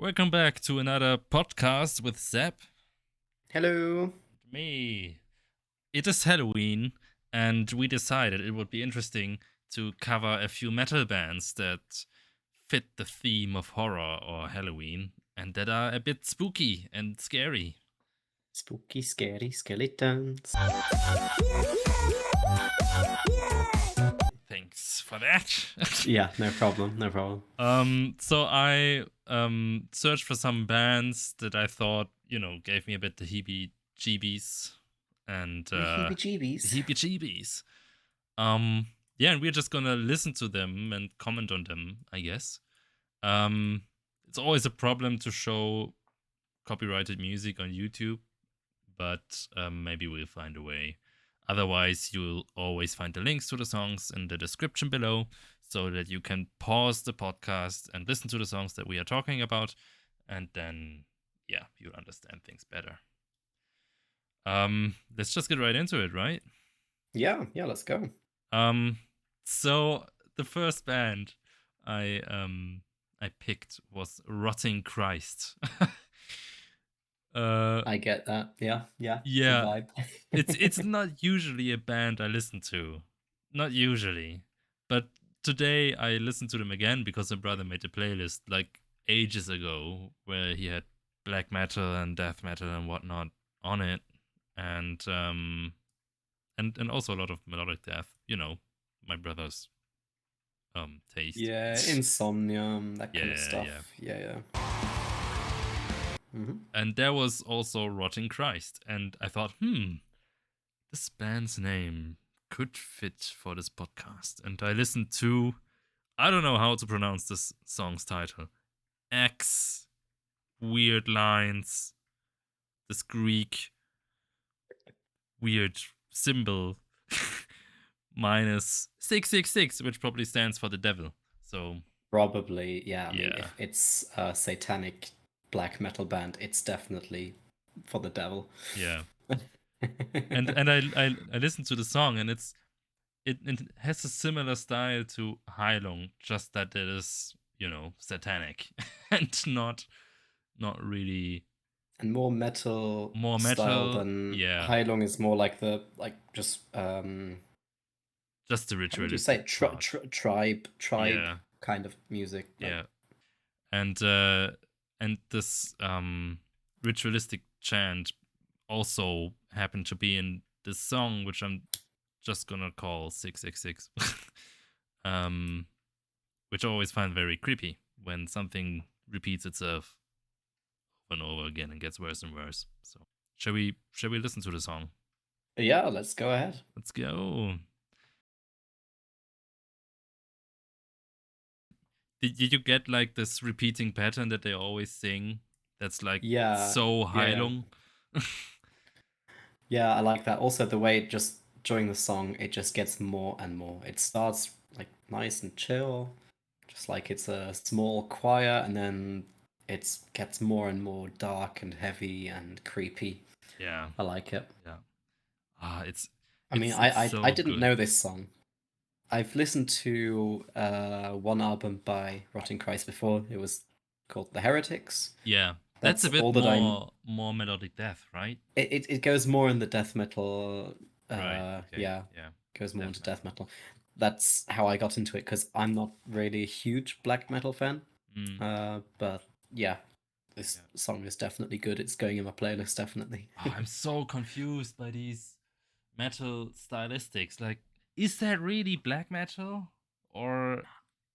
Welcome back to another podcast with Zep. Hello. Me. It is Halloween, and we decided it would be interesting to cover a few metal bands that fit the theme of horror or Halloween and that are a bit spooky and scary. Spooky, scary skeletons. Thanks for that. Yeah, no problem, no problem. So I searched for some bands that I thought, gave me a bit the heebie-jeebies and Heebie-jeebies. heebie-jeebies. Yeah, and we're just gonna listen to them and comment on them, I guess. It's always a problem to show copyrighted music on YouTube, but maybe we'll find a way. Otherwise, you'll always find the links to the songs in the description below so that you can pause the podcast and listen to the songs that we are talking about, and then, yeah, you'll understand things better. Let's just get right into it, right? Yeah, let's go. So the first band I picked was Rotting Christ. I get that. Yeah. Yeah. Good vibe. it's not usually a band I listen to. Not usually. But today I listened to them again because my brother made a playlist like ages ago where he had black metal and death metal and whatnot on it. And also a lot of melodic death, my brother's taste. Yeah, Insomnium, that kind of stuff. Yeah. Mm-hmm. And there was also Rotting Christ. And I thought, this band's name could fit for this podcast. And I listened to, I don't know how to pronounce this song's title. X, weird lines, this Greek weird symbol, minus 666, which probably stands for the devil. So probably, yeah. I mean, if it's a satanic black metal band, it's definitely for the devil. Yeah. and I listened to the song, and it has a similar style to Heilung, just that it is, satanic and not really. And more metal style than Heilung is more like just the ritualistic. How would you say tribe kind of music? Yeah, and this ritualistic chant also happened to be in this song, which I'm just gonna call 666. Which I always find very creepy when something repeats itself over and over again and gets worse and worse. So shall we listen to the song? Yeah, let's go ahead. Let's go. Did you get like this repeating pattern that they always sing? That's like so Heilung. Yeah, I like that. Also, the way just during the song, it just gets more and more. It starts like nice and chill, just like it's a small choir, and then it gets more and more dark and heavy and creepy. Yeah, I like it. Yeah, I didn't know this song. I've listened to one album by Rotting Christ before. It was called The Heretics. Yeah, that's a bit more melodic death, right? It goes more in the death metal. Right. Okay. Yeah. Goes more into death metal. That's how I got into it because I'm not really a huge black metal fan. But yeah, this song is definitely good. It's going in my playlist, definitely. I'm so confused by these metal stylistics. Like, is that really black metal? Or,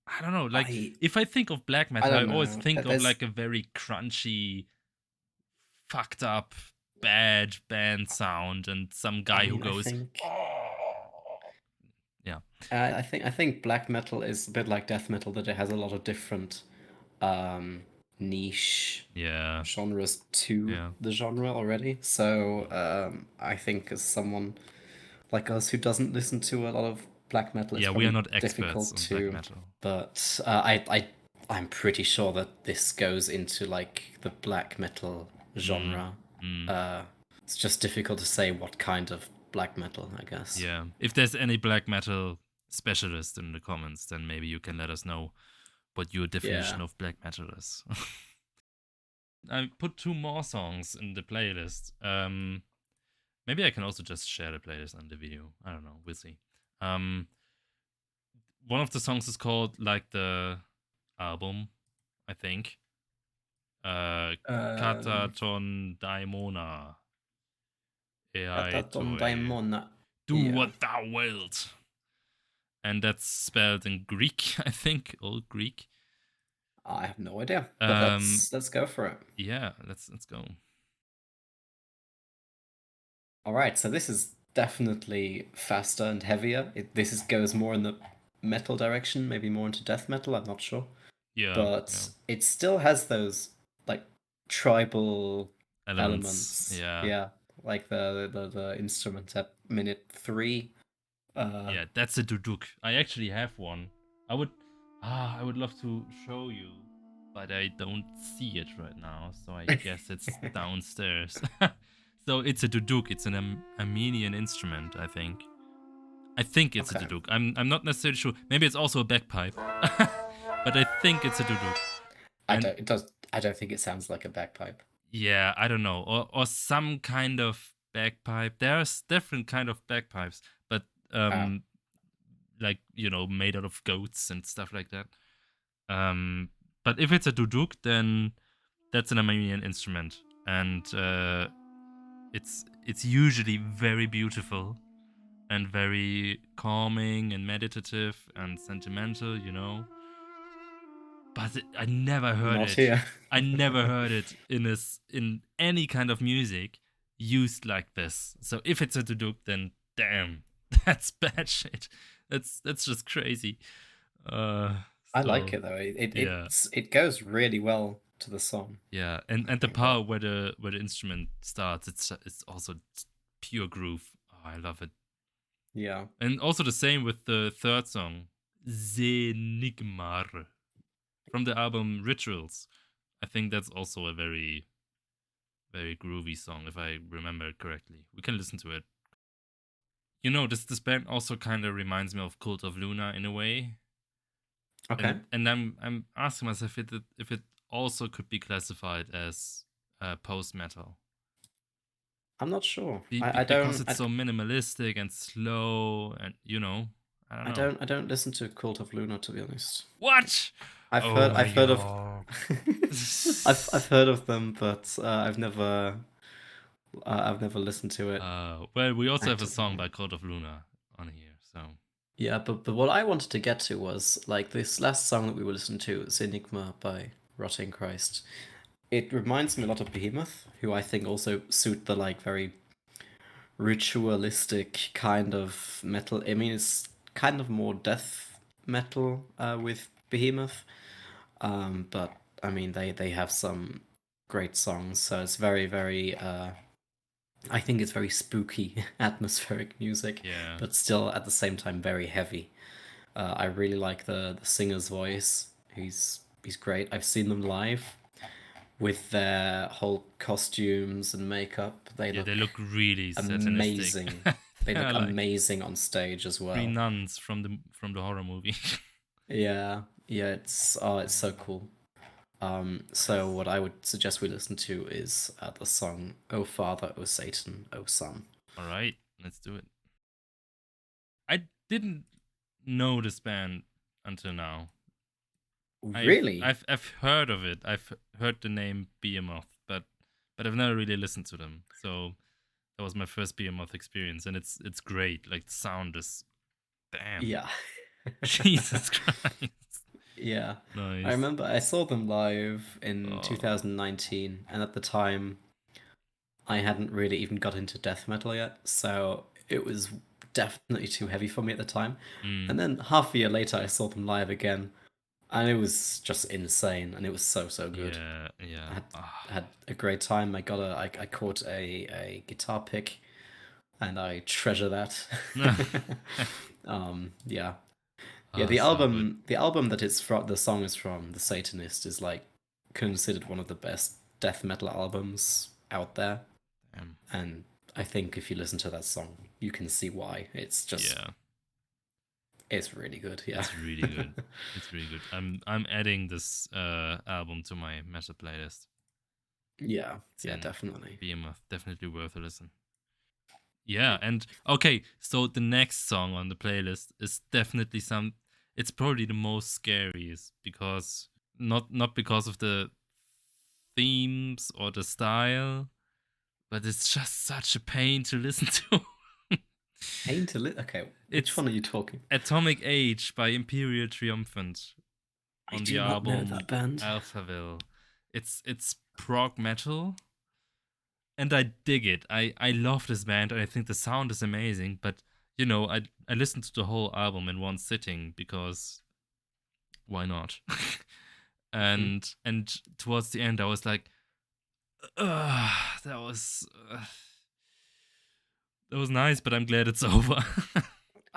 I don't know. Like, if I think of black metal, I always think of like a very crunchy, fucked up, bad band sound and some guy who goes... Yeah. I think black metal is a bit like death metal, that it has a lot of different niche genres to the genre already. So I think as someone like us who doesn't listen to a lot of black metal, it's we are not difficult experts on black metal. But I'm pretty sure that this goes into like the black metal genre. It's just difficult to say what kind of black metal, I guess. Yeah. If there's any black metal specialist in the comments, then maybe you can let us know what your definition of black metal is. I put 2 more songs in the playlist. Maybe I can also just share the playlist on the video. I don't know. We'll see. Um, one of the songs is called like the album, I think. Kata Um, ton Daimona. Kata ton Eaytoy. Daimona. Do Yeah, what thou wilt. And that's spelled in Greek, I think, old Greek. I have no idea, but Um, let's go for it. yeah, let's go. All right, so this is definitely faster and heavier. Goes more in the metal direction, maybe more into death metal. I'm not sure, Yeah, yeah. but it still has those like tribal Elements. elements. Yeah, Yeah, like the instrument at minute 3. yeah. That's a duduk. I actually have one. I would, I would love to show you, but I don't see it right now. So I guess it's downstairs. So it's a duduk. It's an Armenian instrument, I think. I think it's a Okay. duduk. I'm not necessarily sure. Maybe it's also a bagpipe, but I think it's a duduk. And I don't think it sounds like a bagpipe. yeah, I don't know, or some kind of bagpipe. There's different kind of bagpipes, but Oh, like made out of goats and stuff like that. Um, but if it's a duduk, then that's an Armenian instrument, and it's usually very beautiful and very calming and meditative and sentimental, But I never heard not it. here. I never heard it in any kind of music used like this. So if it's a duduk, then damn, that's bad shit. That's just crazy. Uh, I like so it though. yeah, It goes really well to the song. yeah, and the Like the part where the instrument starts, it's also pure groove. Oh, I love it. Yeah. And also the same with the third song, Zigmar, from the album Rituals. I think that's also a very, very groovy song, if I remember it correctly. We can listen to it. This band also kind of reminds me of Cult of Luna in a way, Okay. and I'm asking myself if it also could be classified as post metal, I'm not sure. because it's so minimalistic and slow, and I don't know. I don't listen to Cult of Luna, to be honest. What? Oh my I've heard of god. I've heard of them, but I've never listened to it Well, we also have a song actively. by Cult of Luna on here, so Yeah, but what I wanted to get to was like this last song that we were listening to, it's Enigma by Rotting Christ. It reminds me a lot of Behemoth, who I think also suit the like very ritualistic kind of metal. I mean, it's kind of more death metal with Behemoth, but I mean they have some great songs. So it's very. I think it's very spooky, atmospheric music, yeah. but still at the same time very heavy. I really like the singer's voice. He's great. I've seen them live with their whole costumes and makeup. They Yeah, they look look really satanistic. amazing. They They're look like amazing on stage as 3 well. nuns from the horror movie. Yeah, yeah, it's so cool. So Nice. what I would suggest we listen to is the song "O Father, O Satan, O Son." All right, let's do it. I didn't know this band until now. I've Really? I've I've heard of it. I've heard the name Behemoth, but I've never really listened to them. So that was my first Behemoth experience, and it's great. Like the sound is damn. Yeah. Jesus Christ. Yeah. I Nice. remember I saw them live in Oh, 2019, and at the time I hadn't really even got into death metal yet, so it was definitely too heavy for me at the time. mm, And then half a year later, I saw them live again, and it was just insane, and it was so good. yeah, yeah. I Ah. had a great time. I caught a guitar pick, and I treasure that. Yeah, yeah. Ah, so good. The album that it's from, the song is from, The Satanist, is like considered one of the best death metal albums out there. Damn. And I think if you listen to that song, you can see why. Yeah, It's really good. Yeah. it's really good. It's really good. I'm adding this album to my metal playlist. Yeah, yeah, And definitely. Behemoth, definitely worth a listen. Yeah, and okay, so the next song on the playlist is definitely it's probably the most scariest because not because of the themes or the style, but it's just such a pain to listen to. Okay, which It's one are you talking? Atomic Age by Imperial Triumphant I on the do not know album that band. Alphaville. It's prog metal, and I dig it. I love this band, and I think the sound is amazing. But I listened to the whole album in one sitting because why not? Mhm. And towards the end, I was like, that was that was nice, but I'm glad it's over.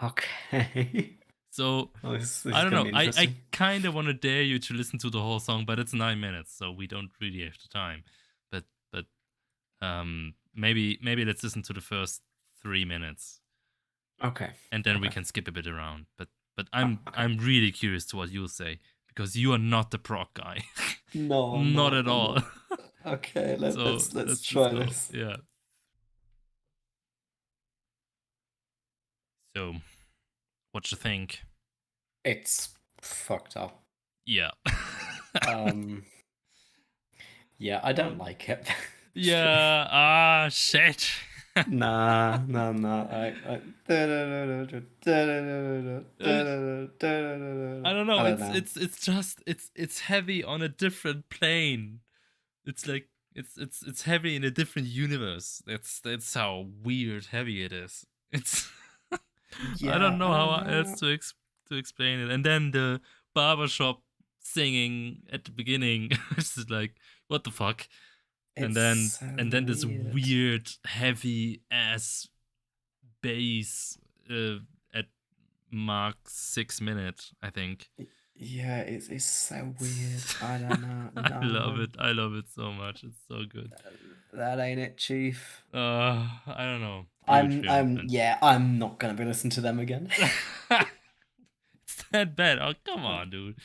Okay. So Oh, this I is don't gonna know. be I interesting. kind of want to dare you to listen to the whole song, but it's 9 minutes, so we don't really have the time. But maybe let's listen to the first 3 minutes, Okay. and then we Okay. can skip a bit around. But Okay. I'm really curious to what you'll say because you are not the prog guy, No, I'm not not. at I'm all. not. Okay, So let's let's try go. this. Yeah. So what you think? It's fucked up. Yeah. Um, yeah, I What? don't like it. Yeah. Ah, shit. Nah, nah, nah. Uh, I don't know. I don't It's know. it's it's just it's heavy on a different plane. It's like it's heavy in a different universe. That's how weird heavy it is. It's I don't Yeah, know I don't how else know. to explain it. And then the barbershop singing at the beginning, it's just like what the fuck. And It's then so and then this weird. weird heavy ass bass at Mark 6 minute, I think. Yeah, it's so weird. I don't know. I love No, it. I love it so much. It's so good. that ain't it, Chief. I don't know. You triumphant. Yeah, I'm not gonna be listening to them again. It's that bad. Oh, come on, dude.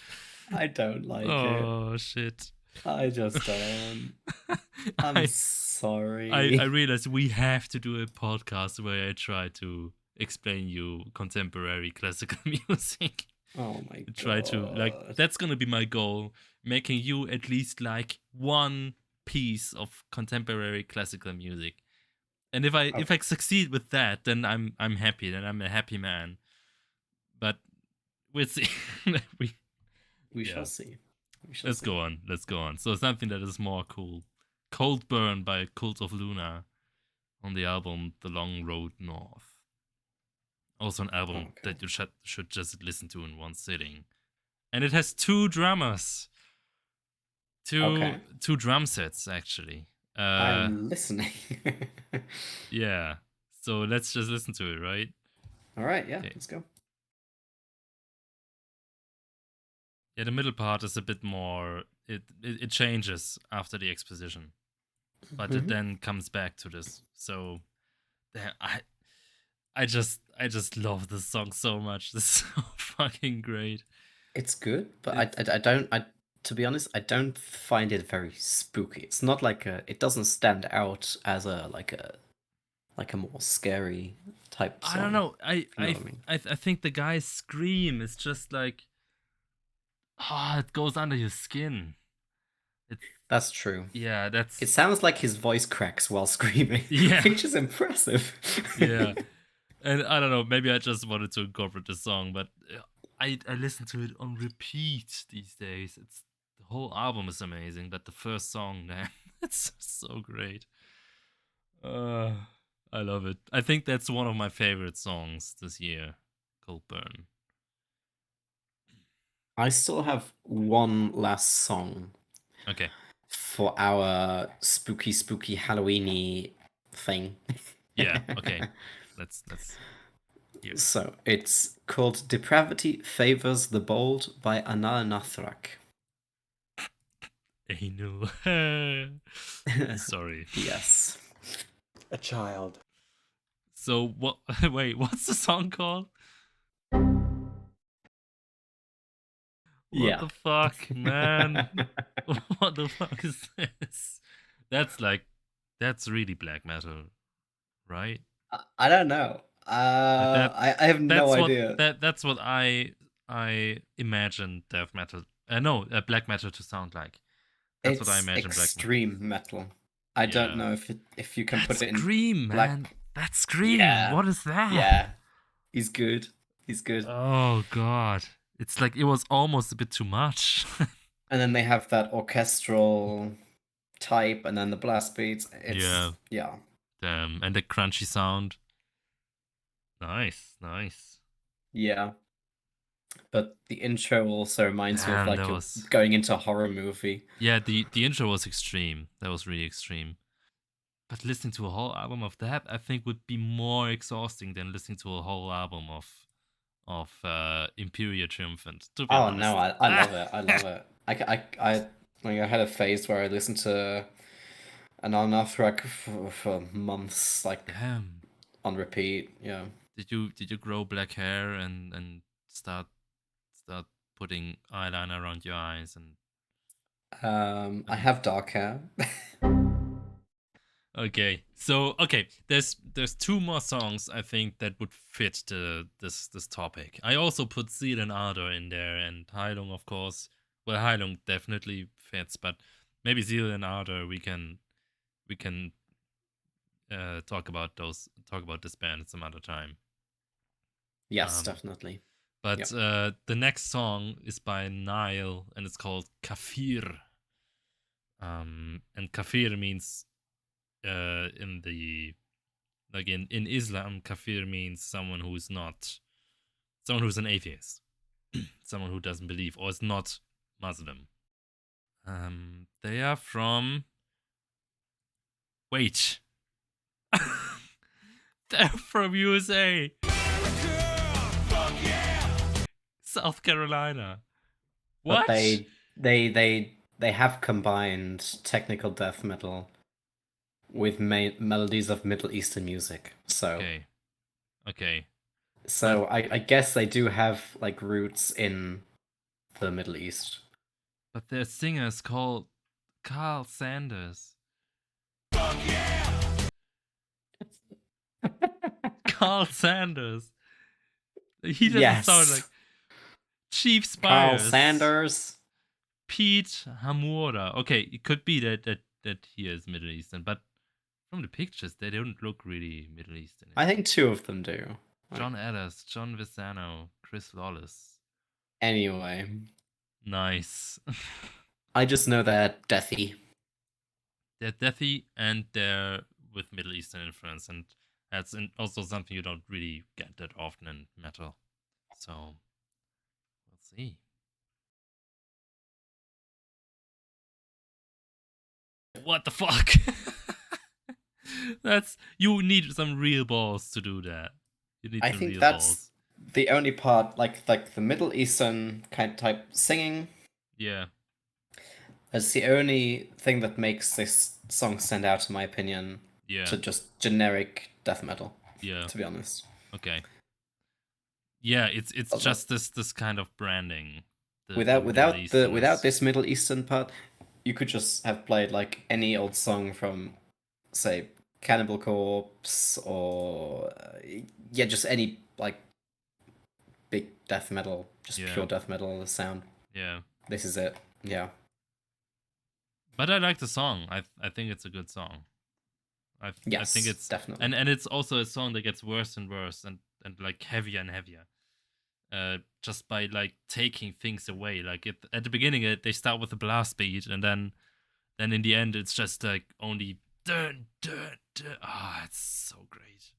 I don't like it. Oh shit. I just don't. I'm I I sorry. realized we have to do a podcast where I try to explain you contemporary classical music. Oh my Try to like god. that's gonna be my goal, making you at least like one piece of contemporary classical music. And if Okay, I succeed with that, then I'm happy. Then I'm a happy man. But we'll see. we we shall yeah. see. We shall Let's see. go on. Let's go on. So something that is more cool. Cold Burn by Cult of Luna on the album The Long Road North. Also an album Okay. that you should just listen to in one sitting. And it has two drummers. Okay. Two drum sets actually. Uh I'm listening. yeah. So let's just listen to it, right? All right, yeah, Okay. let's go. Yeah, the middle part is a bit more it changes after the exposition. But it Mhm. then comes back to this. So I just love this song so much. This is so fucking great. It's good, but It's I don't I to be honest, I don't find it very spooky. It's not like a it doesn't stand out as like a more scary type I don't song, know. if you know what I mean. I think the guy's scream is just like it goes under your skin. It's That's true. yeah, It that's sounds like his voice cracks while screaming, yeah, which is impressive. yeah. And I don't know, maybe I just wanted to incorporate the song, but I listen to it on repeat these days. It's the whole album is amazing, but the first song, man, it's so great. Uh, I love it. I think that's one of my favorite songs this year, Cold Burn. I still have one last song Okay, for our spooky Halloweeny thing. yeah, okay. Let's hear it. So it's called Depravity Favours the Bold by Anaal Nathrakh. Anal. Sorry. Yes. A child. So what? Wait, what's the song called? What Yeah. the fuck, man? What the fuck is this? That's like that's really black metal, right? I don't know. That I have no idea. that's what I imagine death metal. No, black metal to sound like. That's what I It's imagine black metal. extreme metal. I don't Yeah. know if you can That's put it in Scream, man. black. That's Scream. Yeah, What is that? yeah. He's good. He's good. Oh god. It's like it was almost a bit too much. And then they have that orchestral type, and then the blast beats. Yeah. It's yeah, Damn. And the crunchy sound. Nice, nice. yeah. But the intro also reminds me of Damn, like that you're was going into a horror movie. yeah, the intro was extreme. That was really extreme. But listening to a whole album of that, I think would be more exhausting than listening to a whole album of Imperial Triumphant, to be Oh no, honest. I love it. I love it. Like I had a phase where I listened to Anaal Nathrakh for months, like Damn. on repeat. Yeah. Did you grow black hair and start putting eyeliner around your eyes I and have dark hair. okay. So okay, there's two more songs I think that would fit this topic. I also put Zeal and Ardor in there and Heilung of course. Well, Heilung definitely fits, but maybe Zeal and Ardor we can talk about this band some other time. Yes, Um, definitely. but Yep. the next song is by Nile and it's called Kafir. And Kafir means in the like in Islam, Kafir means someone who's an atheist, someone who doesn't believe or is not Muslim. They are from wait, they're from USA, South Carolina. But What? they have combined technical death metal with melodies of Middle Eastern music. So Okay, okay, but I guess they do have like roots in the Middle East. their singer is called Carl Sanders. Carl Sanders. He doesn't sound Yes. like Chief Carl Spires. Sanders. Pete Hamura. Okay, it could be that he is Middle Eastern, but from the pictures they don't look really Middle Eastern. I think two of them do. Like, John Addis, John Visano, Chris Lawless. anyway, Nice. I just know they're deathy. They're deathy and they're with Middle Eastern influence, and that's also something you don't really get that often in metal. So we'll see. What the fuck? That's you need some real balls to do that. You need I some think real that's balls. the only part, like the Middle Eastern kind of type singing. Yeah, That's the only thing that makes this song stand out, in my opinion, yeah, to just generic death metal. yeah. To be honest, Okay. Yeah, it's although just this kind of branding, the without Middle without Easterners. this Middle Eastern part, you could just have played like any old song from, say, Cannibal Corpse or yeah, just any like big death metal, just Yeah, pure death metal sound. yeah. This is it. Yeah. But I like the song. I think it's a good song. I think Yes, it's definitely. and it's also a song that gets worse and worse and like heavier and heavier. Just by like taking things away. Like at the beginning, they start with a blast beat, and then in the end, it's just like only dun dun dun. Ah, it's so great.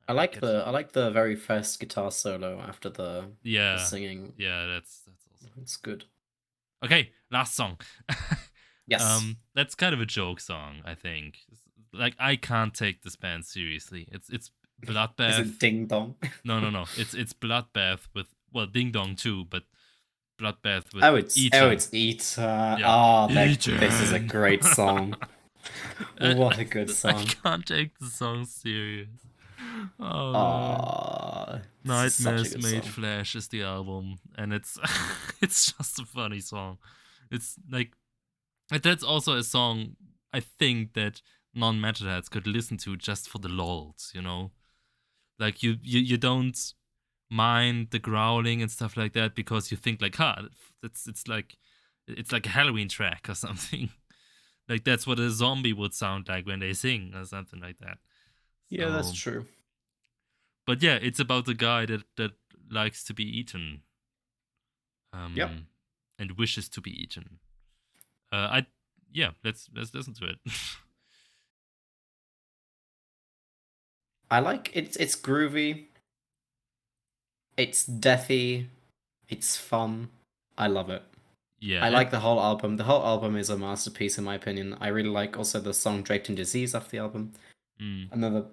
I like it. I like the very first guitar solo after the Yeah, singing. yeah. That's also It's good. okay. Last song. Yes. That's kind of a joke song. I think. Like I can't take this band seriously. It's Is it Bloodbath. Ding Dong? No. It's Bloodbath with well Ding Dong too, but Bloodbath with Eaytoy. It's Eaytoy. Yeah. Ah, that this is a Legion. great song. What a good I song. can't take the song serious. Oh man. Ah, this is such a Nightmares good Made song. Flash is the album, and it's it's just a funny song. It's like that's also a song I think that non-metalheads could listen to just for the lols, you know? Like you don't mind the growling and stuff like that because you think like, it's like a Halloween track or something. Like that's what a zombie would sound like when they sing or something like that. Yeah, that's So, true. but yeah, it's about a guy that likes to be eaten, Yep. um, and wishes to be eaten. I Yeah, let's listen to it. I like it's groovy, it's deathy, it's fun. I love it. Yeah, I and like the whole album. The whole album is a masterpiece in my opinion. I really like also the song Draped in Disease off the album. mm, Another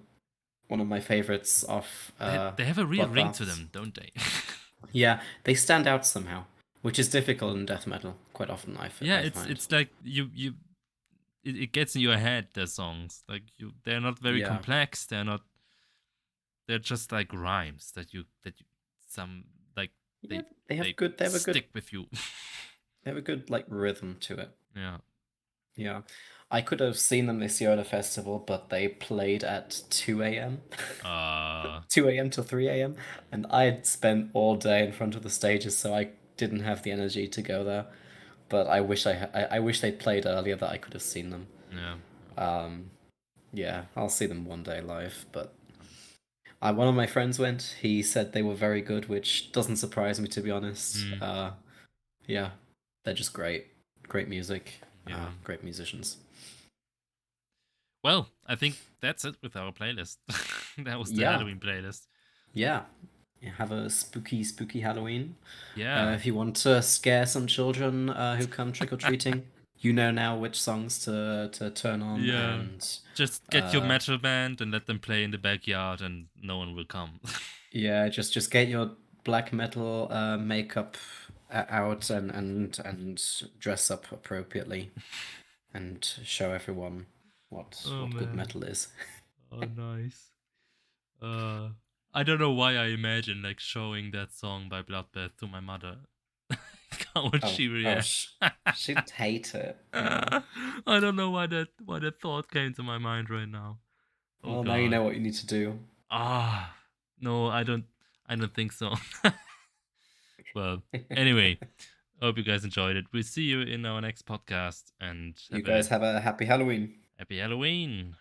one of my favorites of they have a real ring to Bloodbaths. them, don't they? Yeah, they stand out somehow, which is difficult in death metal quite often. Yeah, I it's find. it's like it gets in your head. Their songs, like they're not very Yeah, complex. They're just like rhymes that you some like yeah, they they stick with you. they have a good like rhythm to it. Yeah. Yeah, I could have seen them this year at a festival, but they played at 2 a.m. Uh 2 a.m. till 3 a.m. and I had spent all day in front of the stages, so I didn't have the energy to go there. But I wish they'd played earlier that I could have seen them. yeah. Um, yeah, I'll see them one day live. But one of my friends went. He said they were very good, which doesn't surprise me to be honest. Mm, Yeah, they're just great, great music, yeah. great musicians. Well, I think that's it with our playlist. That was the Yeah, Halloween playlist. yeah. Have a spooky, spooky Halloween. Yeah. If you want to scare some children who come trick or treating, you know now which songs to turn on, Yeah. and Just get your uh, metal band and let them play in the backyard and no one will come. yeah, just get your black metal makeup out and dress up appropriately and show everyone Oh what good man. metal is. Oh nice. Uh I don't know why I imagine like showing that song by Bloodbath to my mother. How would Oh, she react? she'd hate it. Yeah. I don't know why that thought came to my mind right now. Oh Well, now you god. know what you need to do. Ah, no, I don't think so. Well, anyway, hope you guys enjoyed it. We'll see you in our next podcast and You have a guys have a happy Halloween. happy Halloween.